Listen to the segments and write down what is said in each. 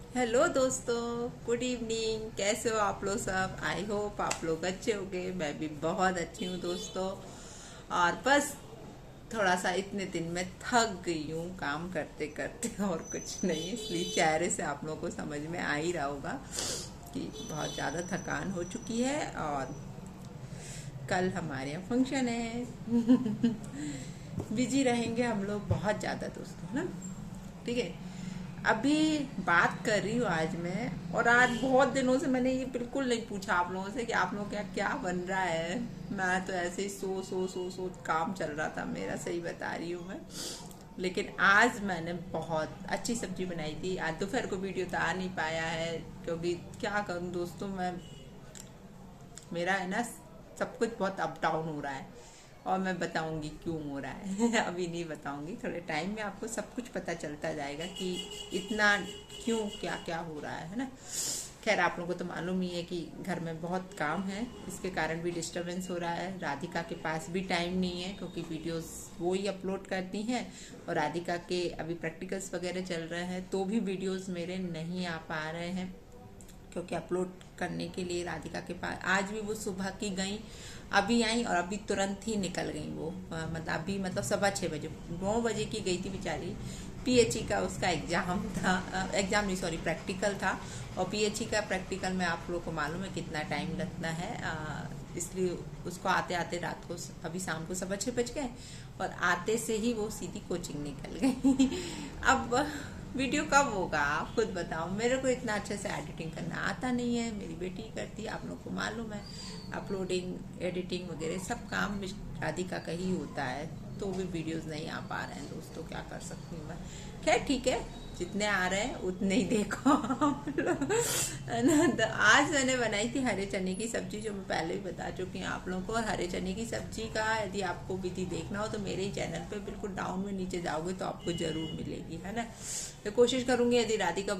Hello दोस्तों, good evening. कैसे हो आप लोग सब? आई होप आप लोग अच्छे होंगे। मैं भी बहुत अच्छी हूँ दोस्तों। और बस थोड़ा सा इतने दिन में थक गई हूँ काम करते करते और कुछ नहीं, इसलिए चेहरे से आप लोगों को समझ में आ ही रहा होगा कि बहुत ज़्यादा थकान हो चुकी है। और कल हमारे यहाँ फंक्शन है। बिजी रहेंगे हम लोग बहुत ज़्यादा दोस्तों, है ना। ठीक है, अभी बात कर रही हूँ आज मैं। और आज बहुत दिनों से मैंने ये बिल्कुल नहीं पूछा आप लोगों से कि आप लोगों क्या क्या बन रहा है। मैं तो ऐसे ही सो काम चल रहा था मेरा, सही बता रही हूँ मैं। लेकिन आज मैंने बहुत अच्छी सब्जी बनाई थी। आज दोपहर को वीडियो तो आ नहीं पाया है, क्योंकि क्या करूँ दोस्तों, मैं मेरा है ना, सब कुछ बहुत अप डाउन हो रहा है। और मैं बताऊंगी क्यों हो रहा है। अभी नहीं बताऊंगी, थोड़े टाइम में आपको सब कुछ पता चलता जाएगा कि इतना क्यों, क्या क्या हो रहा है ना। खैर, आप लोगों को तो मालूम ही है कि घर में बहुत काम है, इसके कारण भी डिस्टरबेंस हो रहा है। राधिका के पास भी टाइम नहीं है, क्योंकि वीडियोस वो ही अपलोड करती हैं। और राधिका के अभी प्रैक्टिकल्स वगैरह चल रहे हैं, तो भी वीडियोस मेरे नहीं आ पा रहे हैं, क्योंकि अपलोड करने के लिए राधिका के पास आज भी वो सुबह की गई, अभी आई और अभी तुरंत ही निकल गई वो। मतलब अभी मतलब 6:15 बजे, 9 बजे की गई थी बेचारी। पीएचई का उसका एग्जाम था, एग्जाम नहीं सॉरी प्रैक्टिकल था। और पीएचई का प्रैक्टिकल में आप लोगों को मालूम है कितना टाइम लगता है। इसलिए उसको आते आते रात को, अभी शाम को 6:15 बज गए। और आते से ही वो सीधी कोचिंग निकल गई। अब वीडियो कब होगा आप खुद बताओ। मेरे को इतना अच्छे से एडिटिंग करना आता नहीं है, मेरी बेटी करती है, आप लोग को मालूम है। अपलोडिंग, एडिटिंग वगैरह सब काम राधिका का ही होता है, तो भी वीडियोस नहीं आ पा रहे हैं दोस्तों, क्या कर सकती हूँ मैं। खैर ठीक है, जितने आ रहे हैं उतने ही देखो आप लोग, है ना। तो आज मैंने बनाई थी हरे चने की सब्जी, जो मैं पहले भी बता चुकी हूँ आप लोगों को। और हरे चने की सब्जी का यदि आपको विधि देखना हो तो मेरे ही चैनल पे बिल्कुल डाउन में नीचे जाओगे तो आपको जरूर मिलेगी, है ना। तो कोशिश करूंगी, यदि राधिका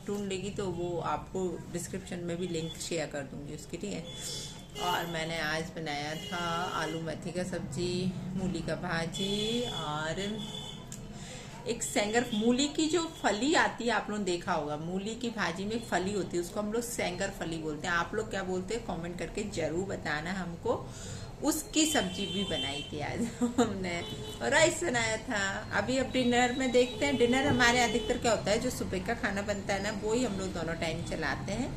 ढूंढ लेगी तो वो आपको डिस्क्रिप्शन में भी लिंक शेयर कर दूंगी उसकी, ठीक है। और मैंने आज बनाया था आलू मेथी का सब्जी, मूली का भाजी, और एक सेंगर, मूली की जो फली आती है, आप लोगों ने देखा होगा, मूली की भाजी में फली होती है, उसको हम लोग सेंगर फली बोलते हैं। आप लोग क्या बोलते हैं कमेंट करके जरूर बताना हमको। उसकी सब्जी भी बनाई थी आज हमने। और राइस बनाया था। अभी अब डिनर में देखते हैं। डिनर हमारे अधिकतर क्या होता है, जो सुबह का खाना बनता है ना, वो ही हम लोग दोनों टाइम चलाते हैं,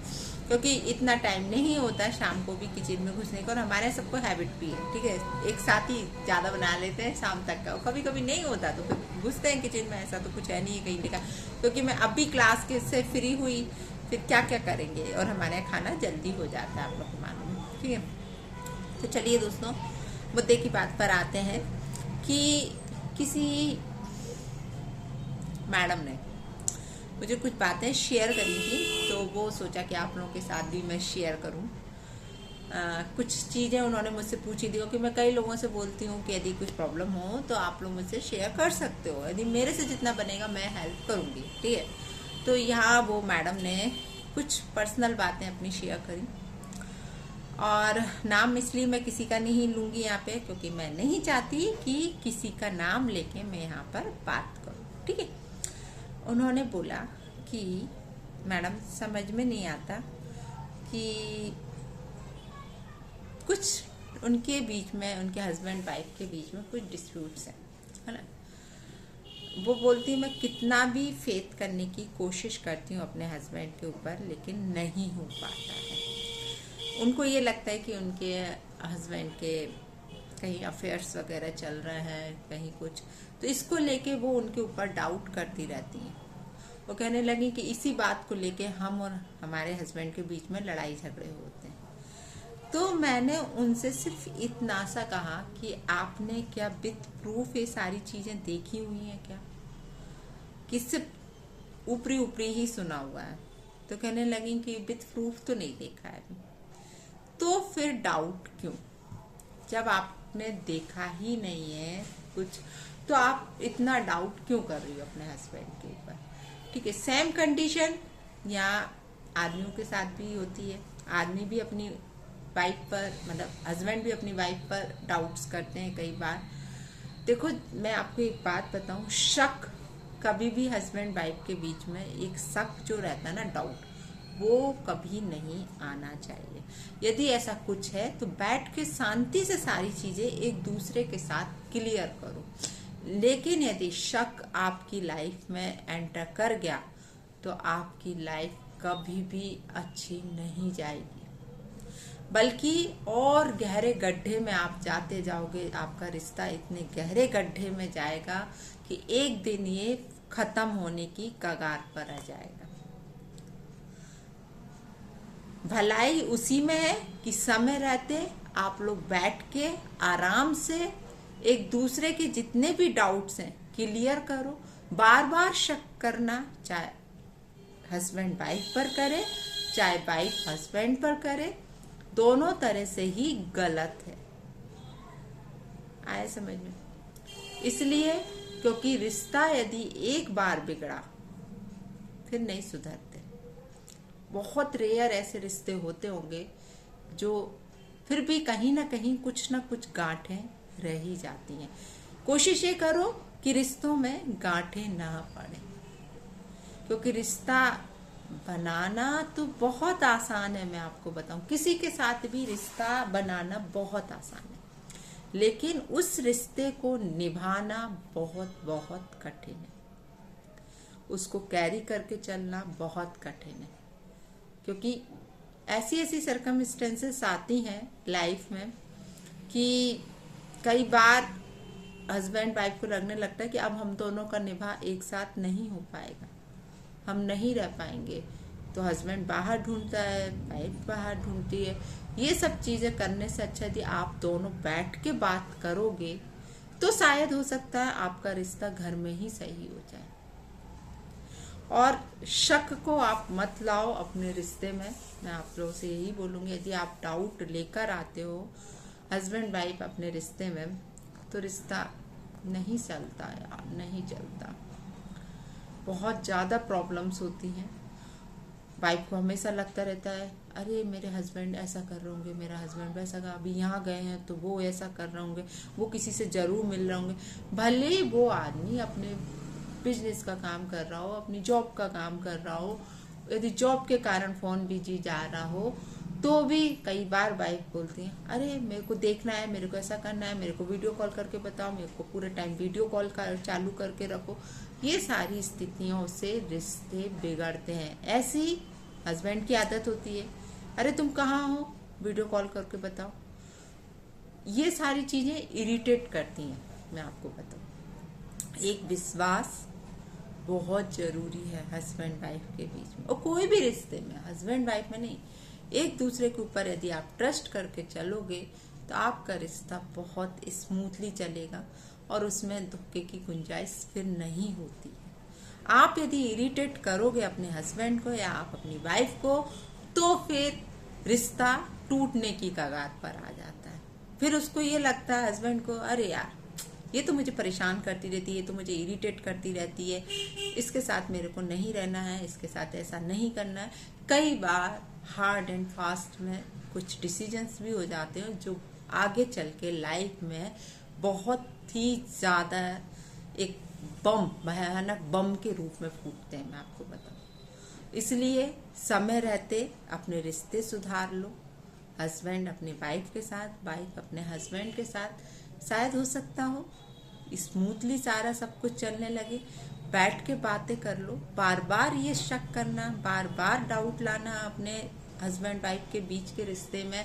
क्योंकि इतना टाइम नहीं होता शाम को भी किचन में घुसने का। और हमारे सबको हैबिट भी है, ठीक है, एक साथ ही ज़्यादा बना लेते हैं शाम तक का। कभी कभी नहीं होता तो फिर घुसते हैं किचन में, ऐसा तो कुछ है नहीं है कहीं लिखा। क्योंकि मैं अभी क्लास के से फ्री हुई, फिर क्या क्या करेंगे, और हमारे यहाँ खाना जल्दी हो जाता है, आप लोग को मालूम है, ठीक है। तो चलिए दोस्तों, मुद्दे की बात पर आते हैं कि किसी मैडम ने मुझे कुछ बातें शेयर करी थी, तो वो सोचा कि आप लोगों के साथ भी मैं शेयर करूं। कुछ चीज़ें उन्होंने मुझसे पूछी थी, क्योंकि मैं कई लोगों से बोलती हूँ कि यदि कुछ प्रॉब्लम हो तो आप लोग मुझसे शेयर कर सकते हो, यदि मेरे से जितना बनेगा मैं हेल्प करूँगी, ठीक है। तो यहाँ वो मैडम ने कुछ पर्सनल बातें अपनी शेयर करी। और नाम इसलिए मैं किसी का नहीं लूंगी यहाँ पे, क्योंकि मैं नहीं चाहती कि किसी का नाम लेके मैं यहाँ पर बात करूँ, ठीक है। उन्होंने बोला कि मैडम, समझ में नहीं आता कि कुछ उनके बीच में, उनके हस्बैंड वाइफ के बीच में कुछ डिस्प्यूट्स हैं, है ना। वो बोलती, मैं कितना भी फेथ करने की कोशिश करती हूँ अपने हस्बैंड के ऊपर, लेकिन नहीं हो पाता है। उनको ये लगता है कि उनके हस्बैंड के कहीं अफेयर्स वगैरह चल रहे हैं, कहीं कुछ, तो इसको लेके वो उनके ऊपर डाउट करती रहती हैं। वो कहने लगी कि इसी बात को लेके हम और हमारे हस्बैंड के बीच में लड़ाई झगड़े होते हैं। तो मैंने उनसे सिर्फ इतना सा कहा कि आपने क्या विथ प्रूफ ये सारी चीजें देखी हुई हैं क्या, कि सिर्फ ऊपरी ऊपरी ही सुना हुआ है। तो कहने लगी कि विथ प्रूफ तो नहीं देखा है अभी। तो फिर डाउट क्यों, जब आपने देखा ही नहीं है कुछ, तो आप इतना डाउट क्यों कर रही हो अपने हस्बैंड के ऊपर, ठीक है। सेम कंडीशन यहाँ आदमियों के साथ भी होती है। आदमी भी अपनी वाइफ पर, मतलब हस्बैंड भी अपनी वाइफ पर डाउट्स करते हैं कई बार। देखो, मैं आपको एक बात बताऊं, शक कभी भी हस्बैंड वाइफ के बीच में एक शक जो रहता है ना, डाउट, वो कभी नहीं आना चाहिए। यदि ऐसा कुछ है तो बैठ के शांति से सारी चीजें एक दूसरे के साथ क्लियर करो। लेकिन यदि शक आपकी लाइफ में एंटर कर गया तो आपकी लाइफ कभी भी अच्छी नहीं जाएगी, बल्कि और गहरे गड्ढे में आप जाते जाओगे। आपका रिश्ता इतने गहरे गड्ढे में जाएगा कि एक दिन ये खत्म होने की कगार पर आ जाएगा। भलाई उसी में है कि समय रहते आप लोग बैठ के आराम से एक दूसरे के जितने भी डाउट्स हैं क्लियर करो। बार बार शक करना, चाहे हस्बैंड वाइफ पर करे चाहे वाइफ हस्बैंड पर करे, दोनों तरह से ही गलत है। आए समझ में? इसलिए क्योंकि रिश्ता यदि एक बार बिगड़ा फिर नहीं सुधरते। बहुत रेयर ऐसे रिश्ते होते होंगे जो फिर भी कहीं ना कहीं कुछ ना कुछ गांठें रह ही जाती हैं। कोशिश ये करो कि रिश्तों में गांठें ना पड़े, क्योंकि रिश्ता बनाना तो बहुत आसान है। मैं आपको बताऊं, किसी के साथ भी रिश्ता बनाना बहुत आसान है, लेकिन उस रिश्ते को निभाना बहुत बहुत कठिन है। उसको कैरी करके चलना बहुत कठिन है, क्योंकि ऐसी ऐसी सर्कमस्टेंसेस आती हैं लाइफ में कि कई बार हस्बैंड वाइफ को लगने लगता है कि अब हम दोनों का निभा एक साथ नहीं हो पाएगा, हम नहीं रह पाएंगे। तो हस्बैंड बाहर ढूंढता है, वाइफ बाहर ढूंढती है। ये सब चीजें करने से अच्छा यदि आप दोनों बैठ के बात करोगे तो शायद हो सकता है आपका रिश्ता घर में ही सही हो जाए। और शक को आप मत लाओ अपने रिश्ते में। मैं आप लोगों से यही बोलूंगी, यदि आप डाउट लेकर आते हो हस्बैंड वाइफ अपने रिश्ते में तो रिश्ता नहीं चलता यार, नहीं चलता। बहुत ज़्यादा प्रॉब्लम्स होती हैं। वाइफ को हमेशा लगता रहता है अरे मेरे हस्बैंड ऐसा कर रहे होंगे, मेरा हस्बैंड वैसा कर, अभी यहाँ गए हैं तो वो ऐसा कर रहे होंगे, वो किसी से जरूर मिल रहे होंगे। भले ही वो आदमी अपने बिजनेस का काम कर रहा हो, अपनी जॉब का काम कर रहा हो, यदि जॉब के कारण फोन बिजी जा रहा हो तो भी कई बार वाइफ बोलती है अरे मेरे को देखना है, मेरे को ऐसा करना है, मेरे को वीडियो कॉल करके बताओ, मेरे को पूरे टाइम वीडियो कॉल चालू करके रखो। ये सारी स्थितियों से रिश्ते बिगड़ते हैं। ऐसी हस्बैंड की आदत होती है, अरे तुम कहाँ हो, वीडियो कॉल करके बताओ। ये सारी चीजें इरिटेट करती हैं। मैं आपको बताऊं, एक विश्वास बहुत जरूरी है हस्बैंड वाइफ के बीच में, और कोई भी रिश्ते में, हस्बैंड वाइफ में नहीं, एक दूसरे के ऊपर यदि आप ट्रस्ट करके चलोगे तो आपका रिश्ता बहुत स्मूथली चलेगा और उसमें धोखे की गुंजाइश फिर नहीं होती है। आप यदि इरिटेट करोगे अपने हस्बैंड को या आप अपनी वाइफ को तो फिर रिश्ता टूटने की कगार पर आ जाता है। फिर उसको ये लगता है हस्बैंड को अरे यार ये तो मुझे परेशान करती रहती है, ये तो मुझे इरिटेट करती रहती है, इसके साथ मेरे को नहीं रहना है, इसके साथ ऐसा नहीं करना है। कई बार हार्ड एंड फास्ट में कुछ डिसीजंस भी हो जाते हैं जो आगे चल के लाइफ में बहुत ही ज्यादा एक बम, भयानक बम के रूप में फूटते हैं। मैं आपको बताऊं, इसलिए समय रहते अपने रिश्ते सुधार लो। हस्बैंड अपनी वाइफ के साथ, वाइफ अपने हस्बैंड के साथ, शायद हो सकता हो स्मूथली सारा सब कुछ चलने लगे। बैठ के बातें कर लो। बार बार ये शक करना, बार बार डाउट लाना अपने हस्बैंड वाइफ के बीच के रिश्ते में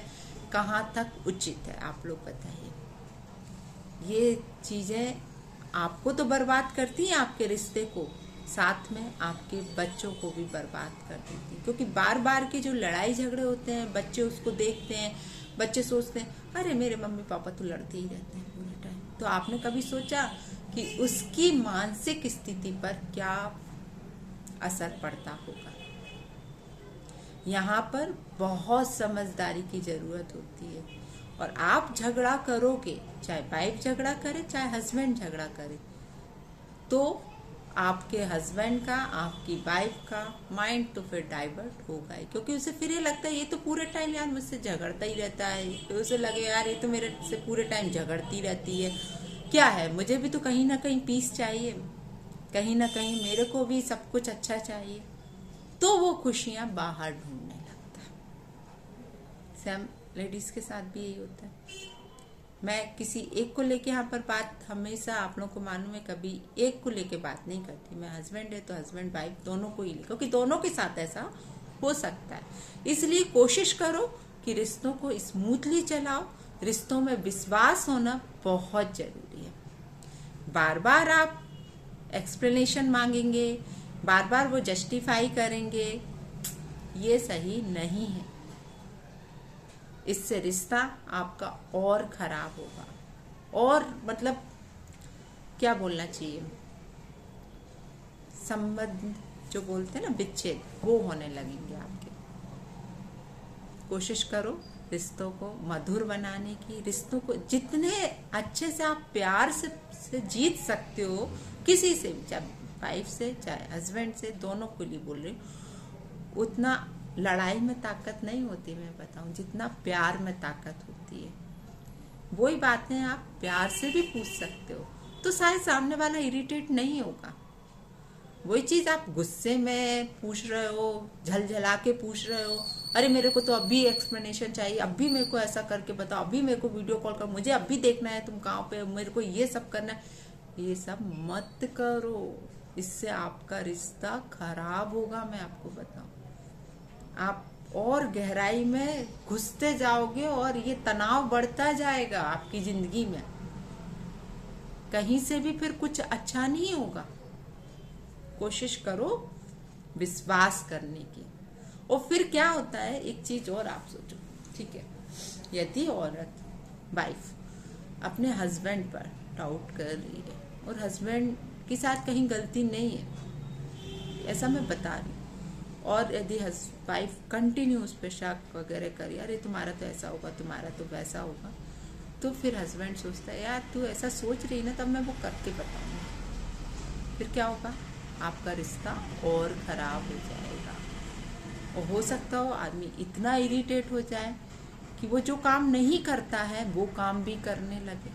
कहाँ तक उचित है, आप लोग बताइए। ये चीजें आपको तो बर्बाद करती हैं, आपके रिश्ते को, साथ में आपके बच्चों को भी बर्बाद कर देती है। क्योंकि बार बार के जो लड़ाई झगड़े होते हैं, बच्चे उसको देखते हैं, बच्चे सोचते हैं अरे मेरे मम्मी पापा तो लड़ते ही रहते हैं पूरे टाइम। तो आपने कभी सोचा कि उसकी मानसिक स्थिति पर क्या असर पड़ता होगा? यहाँ पर बहुत समझदारी की जरूरत होती है। और आप झगड़ा करोगे, चाहे वाइफ झगड़ा करे चाहे हस्बैंड झगड़ा करे, तो आपके हस्बैंड का, आपकी वाइफ का माइंड तो फिर डाइवर्ट होगा ही, क्योंकि उसे फिर ये लगता है ये तो पूरे टाइम यार मुझसे झगड़ता ही रहता है। तो उसे लगे यार ये तो मेरे से पूरे टाइम झगड़ती रहती है, क्या है, मुझे भी तो कहीं ना कहीं पीस चाहिए। कहीं ना कहीं मेरे को भी सब कुछ अच्छा चाहिए, तो वो खुशियां बाहर ढूंढने लगता है। सेम लेडीज के साथ भी यही होता है। मैं किसी एक को लेके यहाँ पर बात, हमेशा आप लोगों को मालूम है, कभी एक को लेके बात नहीं करती मैं। हस्बैंड है तो हस्बैंड वाइफ दोनों को ही, क्योंकि दोनों के साथ ऐसा हो सकता है। इसलिए कोशिश करो कि रिश्तों को स्मूथली चलाओ। रिश्तों में विश्वास होना बहुत जरूरी है। बार बार आप एक्सप्लेनेशन मांगेंगे, बार बार वो जस्टिफाई करेंगे, ये सही नहीं है। इससे रिश्ता आपका और खराब होगा, और मतलब क्या बोलना चाहिए, संबंध जो बोलते हैं ना, विच्छेद, वो होने लगेंगे आपके। कोशिश करो रिश्तों को मधुर बनाने की। रिश्तों को जितने अच्छे से आप प्यार से जीत सकते हो, किसी से भी, चाहे वाइफ से चाहे हस्बैंड से, दोनों को लिए बोल रही हूँ, उतना लड़ाई में ताकत नहीं होती, मैं बताऊं, जितना प्यार में ताकत होती है। वही बातें आप प्यार से भी पूछ सकते हो, तो शायद सामने वाला इरिटेट नहीं होगा। वही चीज आप गुस्से में पूछ रहे हो, झलझला के पूछ रहे हो, अरे मेरे को तो अभी एक्सप्लेनेशन चाहिए, अभी मेरे को ऐसा करके बताओ, अभी मेरे को वीडियो कॉल कर, मुझे अभी देखना है तुम कहाँ पे, मेरे को ये सब करना है, ये सब मत करो। इससे आपका रिश्ता खराब होगा, मैं आपको बताऊं। आप और गहराई में घुसते जाओगे और ये तनाव बढ़ता जाएगा आपकी जिंदगी में। कहीं से भी फिर कुछ अच्छा नहीं होगा। कोशिश करो विश्वास करने की। और फिर क्या होता है, एक चीज और आप सोचो, ठीक है, यदि औरत वाइफ अपने हस्बैंड पर डाउट कर रही है और हस्बैंड के साथ कहीं गलती नहीं है, ऐसा मैं बता रही हूँ, और यदि वाइफ कंटिन्यू उस पर शक वगैरह करी, अरे तुम्हारा तो ऐसा होगा, तुम्हारा तो वैसा होगा, तो फिर हस्बैंड सोचता है यार तू ऐसा सोच रही ना, तब मैं वो करके बताऊंगा। फिर क्या होगा, आपका रिश्ता और खराब हो जाएगा। और हो सकता हो आदमी इतना इरिटेट हो जाए कि वो जो काम नहीं करता है वो काम भी करने लगे।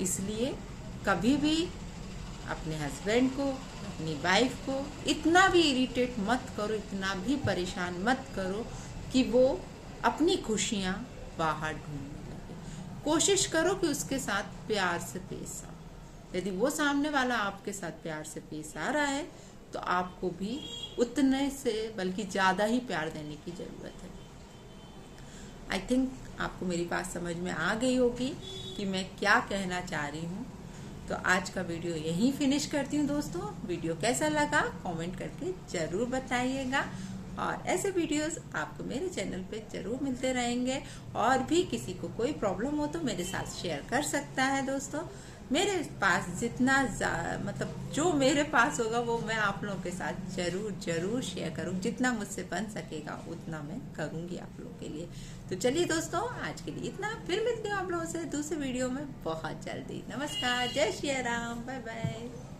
इसलिए कभी भी अपने हस्बैंड को, अपनी वाइफ को इतना भी इरिटेट मत करो, इतना भी परेशान मत करो कि वो अपनी खुशियां बाहर ढूंढने लगे। कोशिश करो कि उसके साथ प्यार से पेश आओ। यदि वो सामने वाला आपके साथ प्यार से पेश आ रहा है, तो आपको भी उतने से बल्कि ज्यादा ही प्यार देने की जरूरत है। आई थिंक आपको मेरी बात समझ में आ गई होगी कि मैं क्या कहना चाह रही हूँ। तो आज का वीडियो यहीं फिनिश करती हूँ दोस्तों। वीडियो कैसा लगा कमेंट करके जरूर बताइएगा, और ऐसे वीडियोस आपको मेरे चैनल पे जरूर मिलते रहेंगे। और भी किसी को कोई प्रॉब्लम हो तो मेरे साथ शेयर कर सकता है दोस्तों। मेरे पास जितना मतलब जो मेरे पास होगा वो मैं आप लोगों के साथ जरूर शेयर करूँ। जितना मुझसे बन सकेगा उतना मैं करूँगी आप लोगों के लिए। तो चलिए दोस्तों, आज के लिए इतना। फिर मिलती हूँ आप लोगों से दूसरे वीडियो में बहुत जल्दी। नमस्कार, जय श्री राम, बाय बाय।